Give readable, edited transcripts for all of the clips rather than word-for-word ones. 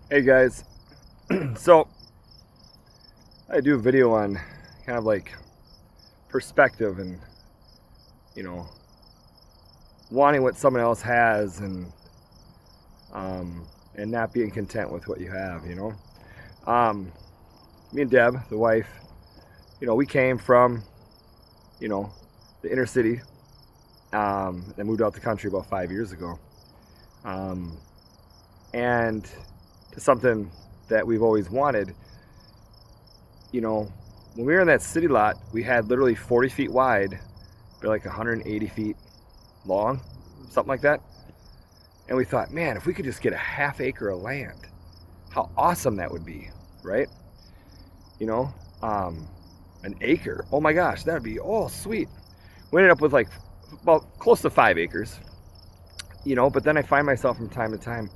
Hey guys, so I do a video on kind of like perspective and you know wanting what someone else has and not being content with what you have. Me and Deb, the wife, we came from the inner city, and moved out the country about 5 years ago, and to something that we've always wanted. When we were in that city lot, we had literally 40 feet wide, but like 180 feet long, something like that. And we thought, man, if we could just get a half acre of land, how awesome that would be, right? An acre, oh my gosh, that would be, oh sweet. We ended up with like about close to 5 acres, but then I find myself from time to time,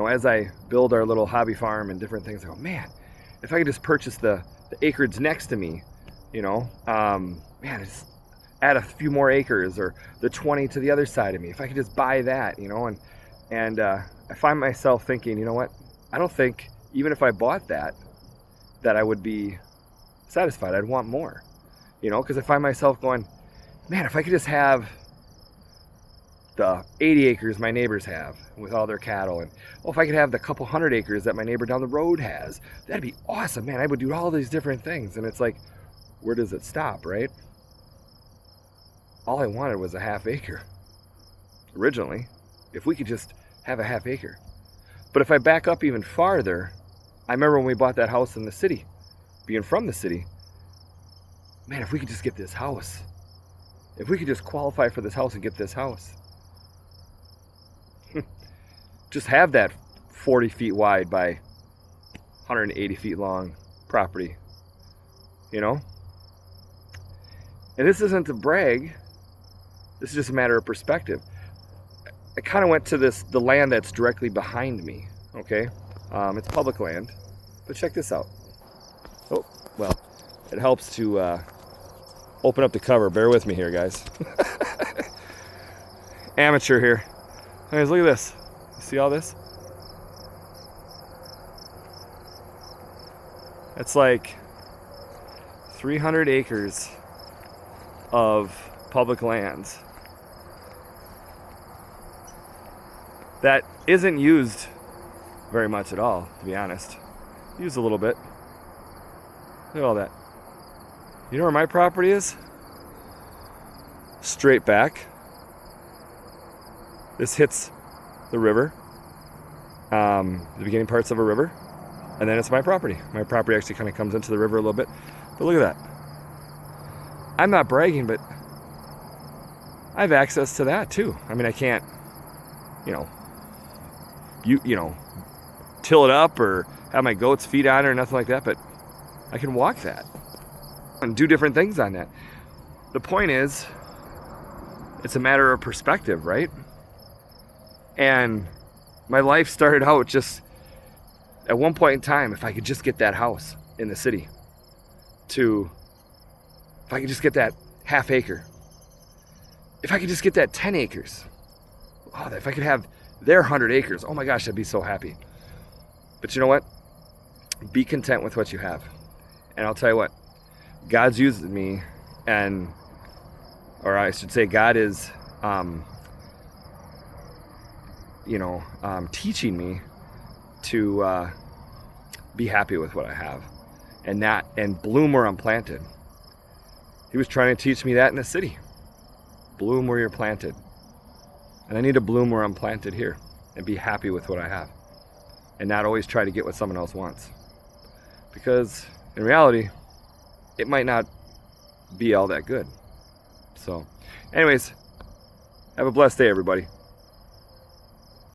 as I build our little hobby farm and different things, I go, man, if I could just purchase the acreage next to me, man, just add a few more acres, or the 20 to the other side of me, if I could just buy that, and I find myself thinking, you know what, I don't think even if I bought that I would be satisfied. I'd want more, because I find myself going, man, if I could just have the 80 acres my neighbors have with all their cattle, and if I could have the couple hundred acres that my neighbor down the road has, that'd be awesome, man. I would do all these different things. And it's like, where does it stop, right? All I wanted was a half acre originally, if we could just have a half acre. But if I back up even farther, I remember when we bought that house in the city, being from the city, man, if we could just get this house, if we could just qualify for this house and get this house, just have that 40 feet wide by 180 feet long property, And this isn't to brag. This is just a matter of perspective. I kind of went to the land that's directly behind me, okay? It's public land, but check this out. Oh, well, it helps to open up the cover. Bear with me here, guys. Amateur here. Guys, look at this. You see all this? It's like 300 acres of public lands that isn't used very much at all, to be honest. Used a little bit. Look at all that. You know where my property is? Straight back. This hits the river, the beginning parts of a river, and then it's my property. My property actually kind of comes into the river a little bit. But look at that. I'm not bragging, but I have access to that too. I mean, I can't, till it up or have my goats feed on it or nothing like that, but I can walk that and do different things on that. The point is, it's a matter of perspective, right? And my life started out just at one point in time, if I could just get that house in the city, if I could just get that half acre, if I could just get that 10 acres, oh, if I could have their 100 acres, oh my gosh, I'd be so happy. But you know what? Be content with what you have. And I'll tell you what, God's used me, or I should say God is, teaching me to be happy with what I have and bloom where I'm planted. He was trying to teach me that in the city. Bloom where you're planted. And I need to bloom where I'm planted here and be happy with what I have and not always try to get what someone else wants. Because in reality, it might not be all that good. So, anyways, have a blessed day, everybody.